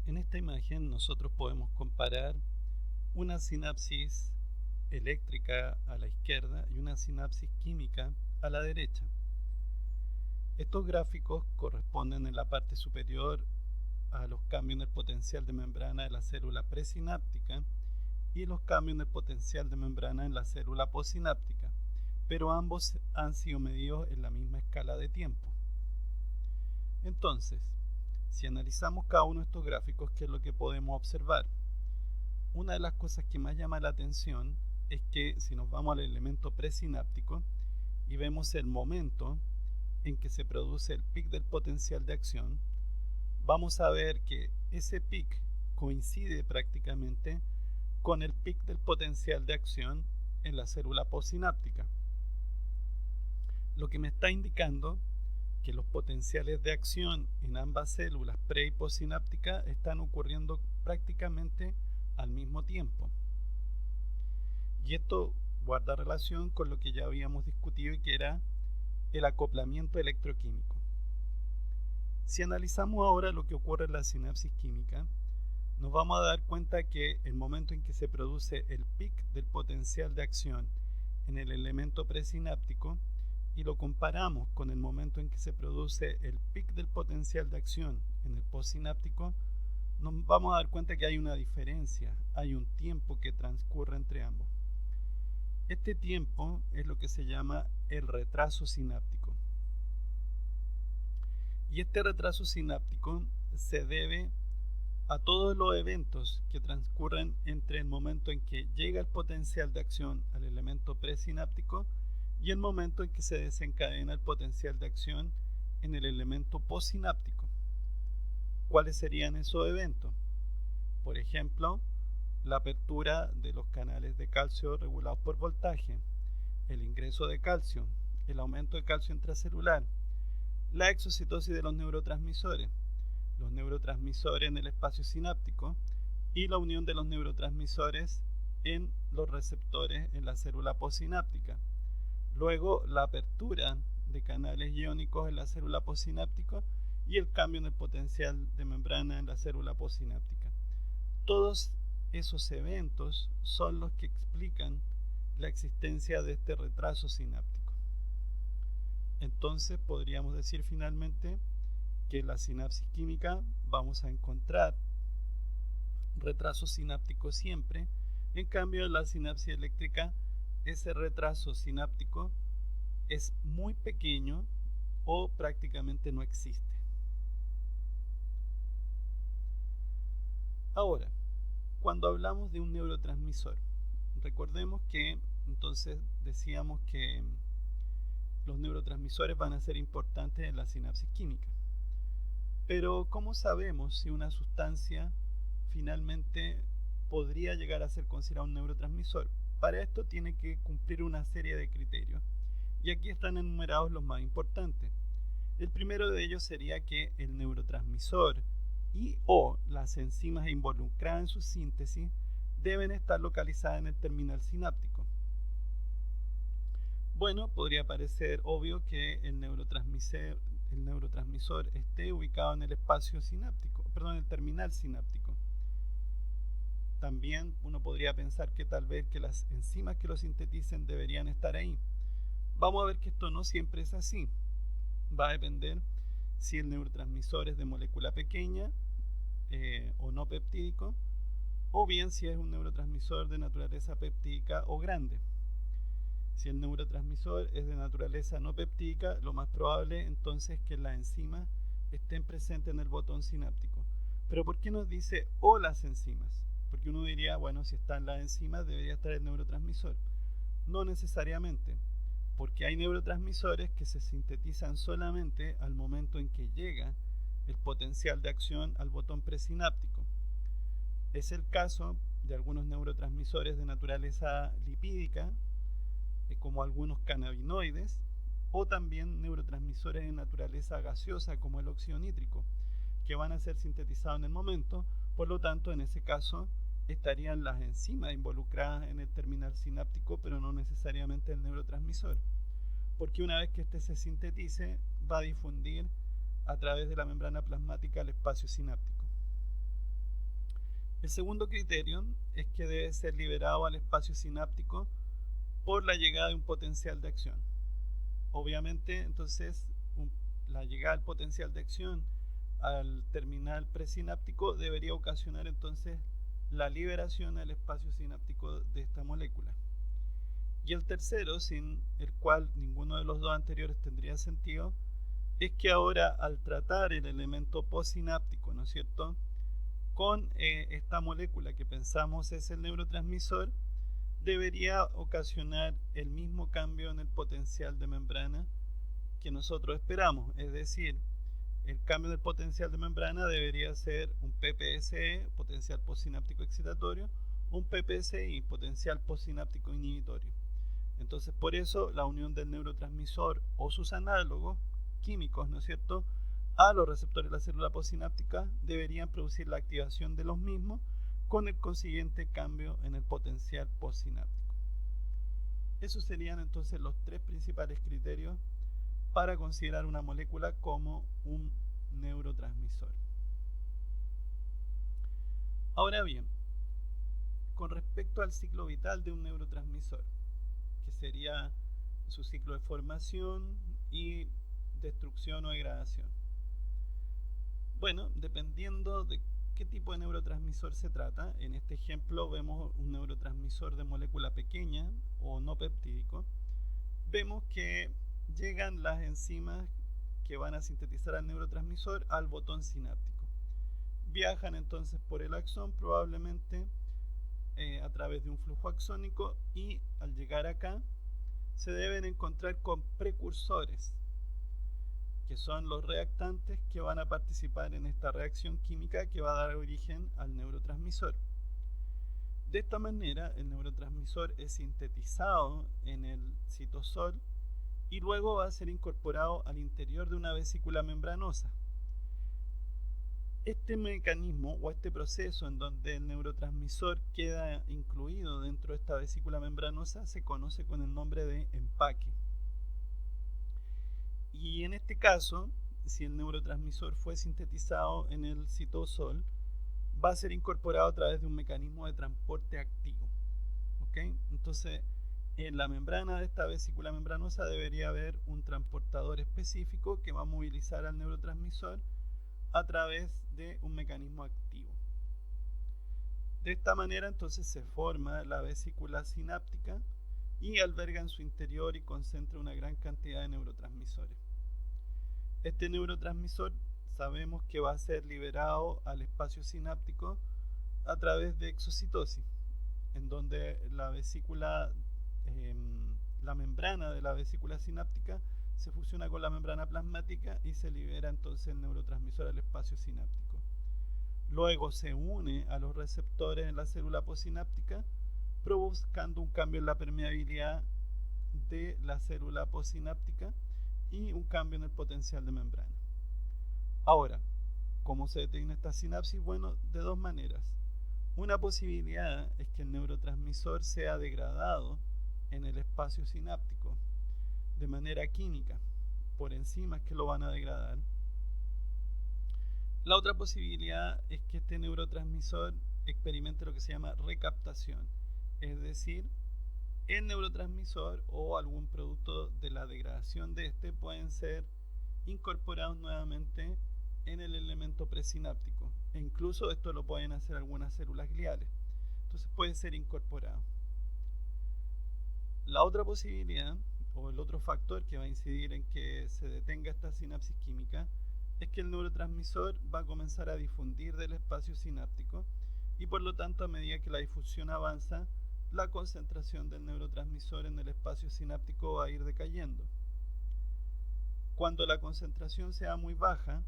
En esta imagen nosotros podemos comparar una sinapsis eléctrica a la izquierda y una sinapsis química a la derecha. Estos gráficos corresponden en la parte superior a los cambios en el potencial de membrana de la célula presináptica y los cambios en el potencial de membrana en la célula postsináptica, pero ambos han sido medidos en la misma escala de tiempo. Entonces, si analizamos cada uno de estos gráficos, ¿qué es lo que podemos observar? Una de las cosas que más llama la atención es que si nos vamos al elemento presináptico y vemos el momento en que se produce el pic del potencial de acción, vamos a ver que ese pic coincide prácticamente con el pic del potencial de acción en la célula postsináptica, lo que me está indicando que los potenciales de acción en ambas células pre y postsinápticas están ocurriendo prácticamente al mismo tiempo. Y esto guarda relación con lo que ya habíamos discutido y que era el acoplamiento electroquímico. Si analizamos ahora lo que ocurre en la sinapsis química, nos vamos a dar cuenta que el momento en que se produce el pic del potencial de acción en el elemento presináptico y lo comparamos con el momento en que se produce el pic del potencial de acción en el postsináptico, nos vamos a dar cuenta que hay una diferencia, hay un tiempo que transcurre entre ambos. Este tiempo es lo que se llama el retraso sináptico. Y este retraso sináptico se debe a todos los eventos que transcurren entre el momento en que llega el potencial de acción al elemento presináptico y el momento en que se desencadena el potencial de acción en el elemento postsináptico. ¿Cuáles serían esos eventos? Por ejemplo, la apertura de los canales de calcio regulados por voltaje, el ingreso de calcio, el aumento de calcio intracelular, la exocitosis de los neurotransmisores en el espacio sináptico y la unión de los neurotransmisores en los receptores en la célula postsináptica. Luego, la apertura de canales iónicos en la célula postsináptica y el cambio en el potencial de membrana en la célula postsináptica. Todos esos eventos son los que explican la existencia de este retraso sináptico. Entonces podríamos decir finalmente que en la sinapsis química vamos a encontrar retraso sináptico siempre, en cambio en la sinapsis eléctrica ese retraso sináptico es muy pequeño o prácticamente no existe. Ahora, cuando hablamos de un neurotransmisor, recordemos que entonces decíamos que los neurotransmisores van a ser importantes en la sinapsis química. Pero ¿cómo sabemos si una sustancia finalmente podría llegar a ser considerada un neurotransmisor? Para esto tiene que cumplir una serie de criterios. Y aquí están enumerados los más importantes. El primero de ellos sería que el neurotransmisor y o las enzimas involucradas en su síntesis deben estar localizadas en el terminal sináptico. Bueno, podría parecer obvio que el neurotransmisor esté ubicado en el espacio sináptico, el terminal sináptico. También uno podría pensar que tal vez que las enzimas que lo sinteticen deberían estar ahí. Vamos a ver que esto no siempre es así. Va a depender si el neurotransmisor es de molécula pequeña o no peptídico, o bien si es un neurotransmisor de naturaleza peptídica o grande. Si el neurotransmisor es de naturaleza no peptídica, lo más probable entonces es que las enzimas estén presentes en el botón sináptico. Pero ¿por qué nos dice o las enzimas? Porque uno diría, bueno, si están las enzimas debería estar el neurotransmisor. No necesariamente, porque hay neurotransmisores que se sintetizan solamente al momento en que llega el potencial de acción al botón presináptico. Es el caso de algunos neurotransmisores de naturaleza lipídica, como algunos cannabinoides, o también neurotransmisores de naturaleza gaseosa como el óxido nítrico, que van a ser sintetizados en el momento. Por lo tanto, en ese caso estarían las enzimas involucradas en el terminal sináptico, pero no necesariamente el neurotransmisor, porque una vez que este se sintetice va a difundir a través de la membrana plasmática al espacio sináptico. El segundo criterio es que debe ser liberado al espacio sináptico por la llegada de un potencial de acción. Obviamente, entonces, la llegada del potencial de acción al terminal presináptico debería ocasionar entonces la liberación al espacio sináptico de esta molécula. Y el tercero, sin el cual ninguno de los dos anteriores tendría sentido, es que ahora al tratar el elemento postsináptico, ¿no es cierto?, con esta molécula que pensamos es el neurotransmisor, debería ocasionar el mismo cambio en el potencial de membrana que nosotros esperamos. Es decir, el cambio del potencial de membrana debería ser un PPSE, potencial postsináptico excitatorio, un PPSI, potencial postsináptico inhibitorio. Entonces, por eso la unión del neurotransmisor o sus análogos químicos, ¿no es cierto?, a los receptores de la célula postsináptica deberían producir la activación de los mismos con el consiguiente cambio en el potencial postsináptico. Esos serían entonces los tres principales criterios para considerar una molécula como un neurotransmisor. Ahora bien, con respecto al ciclo vital de un neurotransmisor, que sería su ciclo de formación y destrucción o degradación. Bueno, dependiendo de qué tipo de neurotransmisor se trata, en este ejemplo vemos un neurotransmisor de molécula pequeña o no peptídico, vemos que llegan las enzimas que van a sintetizar al neurotransmisor al botón sináptico. Viajan entonces por el axón probablemente a través de un flujo axónico y al llegar acá se deben encontrar con precursores, que son los reactantes que van a participar en esta reacción química que va a dar origen al neurotransmisor. De esta manera, el neurotransmisor es sintetizado en el citosol y luego va a ser incorporado al interior de una vesícula membranosa. Este mecanismo o este proceso en donde el neurotransmisor queda incluido dentro de esta vesícula membranosa se conoce con el nombre de empaque. Y en este caso, si el neurotransmisor fue sintetizado en el citosol, va a ser incorporado a través de un mecanismo de transporte activo. ¿Okay? Entonces, en la membrana de esta vesícula membranosa debería haber un transportador específico que va a movilizar al neurotransmisor a través de un mecanismo activo. De esta manera, entonces, se forma la vesícula sináptica y alberga en su interior y concentra una gran cantidad de neurotransmisores. Este neurotransmisor sabemos que va a ser liberado al espacio sináptico a través de exocitosis, en donde la vesícula, la membrana de la vesícula sináptica se fusiona con la membrana plasmática y se libera entonces el neurotransmisor al espacio sináptico. Luego se une a los receptores en la célula postsináptica, provocando un cambio en la permeabilidad de la célula postsináptica y un cambio en el potencial de membrana. Ahora, ¿cómo se determina esta sinapsis? Bueno, de dos maneras. Una posibilidad es que el neurotransmisor sea degradado en el espacio sináptico de manera química por enzimas que lo van a degradar. La otra posibilidad es que este neurotransmisor experimente lo que se llama recaptación, es decir, el neurotransmisor o algún producto de la degradación de este pueden ser incorporados nuevamente en el elemento presináptico, e incluso esto lo pueden hacer algunas células gliales, entonces puede ser incorporado. La otra posibilidad o el otro factor que va a incidir en que se detenga esta sinapsis química es que el neurotransmisor va a comenzar a difundir del espacio sináptico y por lo tanto a medida que la difusión avanza, la concentración del neurotransmisor en el espacio sináptico va a ir decayendo. Cuando la concentración sea muy baja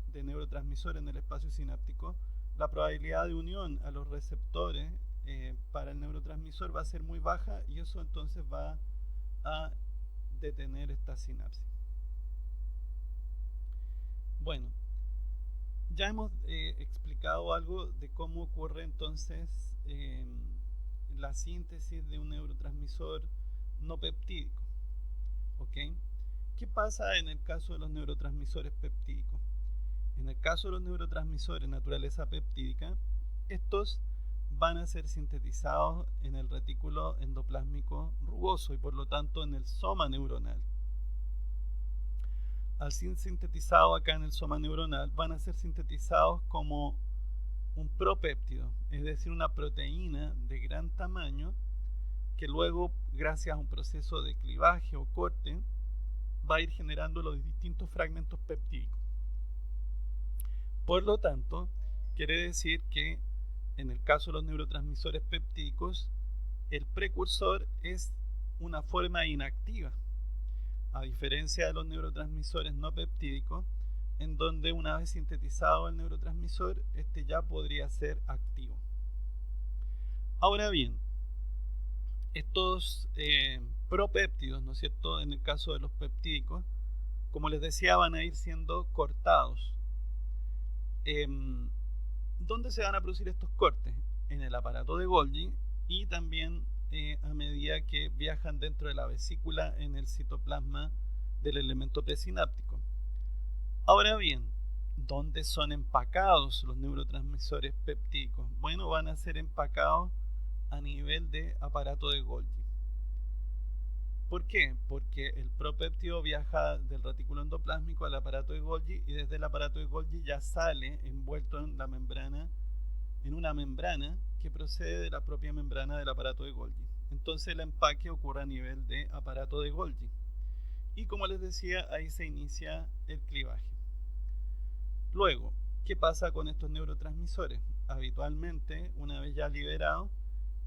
de neurotransmisor en el espacio sináptico, la probabilidad de unión a los receptores para el neurotransmisor va a ser muy baja y eso entonces va a detener esta sinapsis. Bueno, ya hemos explicado algo de cómo ocurre entonces la síntesis de un neurotransmisor no peptídico. ¿Ok? ¿Qué pasa en el caso de los neurotransmisores peptídicos? En el caso de los neurotransmisores naturaleza peptídica, estos van a ser sintetizados en el retículo endoplásmico rugoso y por lo tanto en el soma neuronal. Al ser sintetizados acá en el soma neuronal, van a ser sintetizados como un propéptido, es decir, una proteína de gran tamaño que luego, gracias a un proceso de clivaje o corte, va a ir generando los distintos fragmentos peptídicos. Por lo tanto, quiere decir que en el caso de los neurotransmisores peptídicos, el precursor es una forma inactiva, a diferencia de los neurotransmisores no peptídicos, en donde una vez sintetizado el neurotransmisor, este ya podría ser activo. Ahora bien, estos propéptidos, ¿no es cierto?, en el caso de los peptídicos, como les decía, van a ir siendo cortados. ¿Dónde se van a producir estos cortes? En el aparato de Golgi y también a medida que viajan dentro de la vesícula en el citoplasma del elemento presináptico. Ahora bien, ¿dónde son empacados los neurotransmisores peptídicos? Bueno, van a ser empacados a nivel de aparato de Golgi. ¿Por qué? Porque el propéptido viaja del retículo endoplásmico al aparato de Golgi y desde el aparato de Golgi ya sale envuelto en la membrana, en una membrana que procede de la propia membrana del aparato de Golgi. Entonces el empaque ocurre a nivel de aparato de Golgi. Y como les decía, ahí se inicia el clivaje. Luego, ¿qué pasa con estos neurotransmisores? Habitualmente, una vez ya liberados,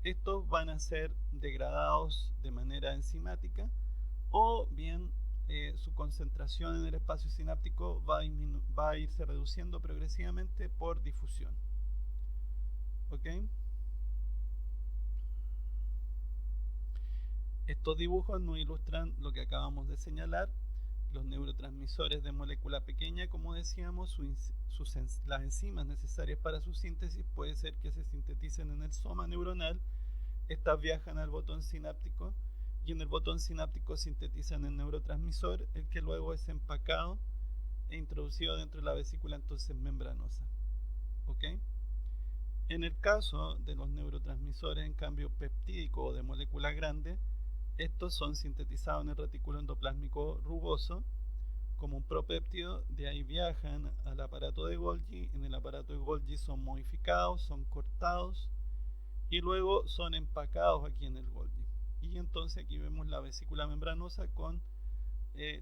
estos van a ser degradados de manera enzimática o bien su concentración en el espacio sináptico va a irse reduciendo progresivamente por difusión. ¿Ok? Estos dibujos nos ilustran lo que acabamos de señalar. Los neurotransmisores de molécula pequeña, como decíamos, las enzimas necesarias para su síntesis puede ser que se sinteticen en el soma neuronal. Estas viajan al botón sináptico y en el botón sináptico sintetizan el neurotransmisor, el que luego es empacado e introducido dentro de la vesícula entonces membranosa. ¿Ok? En el caso de los neurotransmisores en cambio peptídico o de molécula grande, estos son sintetizados en el retículo endoplásmico rugoso como un propéptido, de ahí viajan al aparato de Golgi, en el aparato de Golgi son modificados, son cortados y luego son empacados aquí en el Golgi. Y entonces aquí vemos la vesícula membranosa con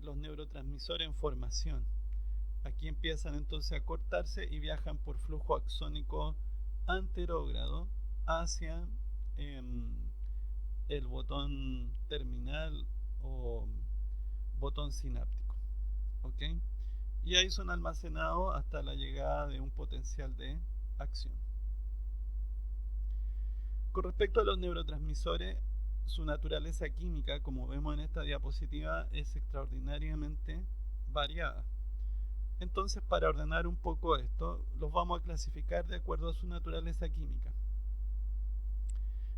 los neurotransmisores en formación. Aquí empiezan entonces a cortarse y viajan por flujo axónico anterógrado hacia el botón terminal o botón sináptico. ¿Ok? Y ahí son almacenados hasta la llegada de un potencial de acción. Con respecto a los neurotransmisores, su naturaleza química, como vemos en esta diapositiva, es extraordinariamente variada. Entonces, para ordenar un poco esto, los vamos a clasificar de acuerdo a su naturaleza química.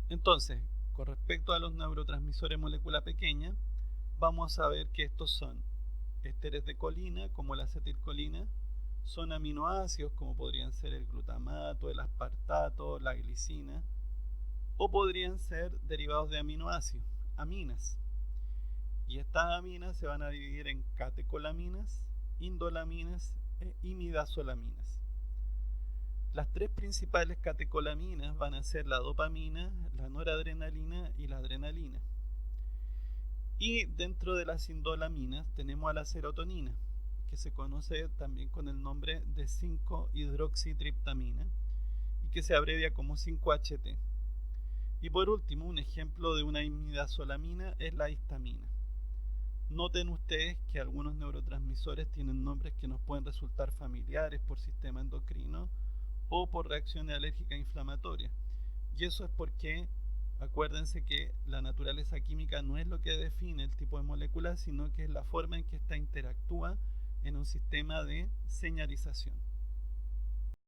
Entonces, con respecto a los neurotransmisores molécula pequeña, vamos a ver que estos son ésteres de colina, como la acetilcolina, son aminoácidos, como podrían ser el glutamato, el aspartato, la glicina, o podrían ser derivados de aminoácidos, aminas. Y estas aminas se van a dividir en catecolaminas, indolaminas e imidazolaminas. Las tres principales catecolaminas van a ser la dopamina, la noradrenalina y la adrenalina. Y dentro de las indolaminas tenemos a la serotonina, que se conoce también con el nombre de 5-hidroxitriptamina y que se abrevia como 5-HT. Y por último, un ejemplo de una imidazolamina es la histamina. Noten ustedes que algunos neurotransmisores tienen nombres que nos pueden resultar familiares por sistema endocrino o por reacciones alérgicas inflamatorias. Y eso es porque acuérdense que la naturaleza química no es lo que define el tipo de molécula, sino que es la forma en que ésta interactúa en un sistema de señalización.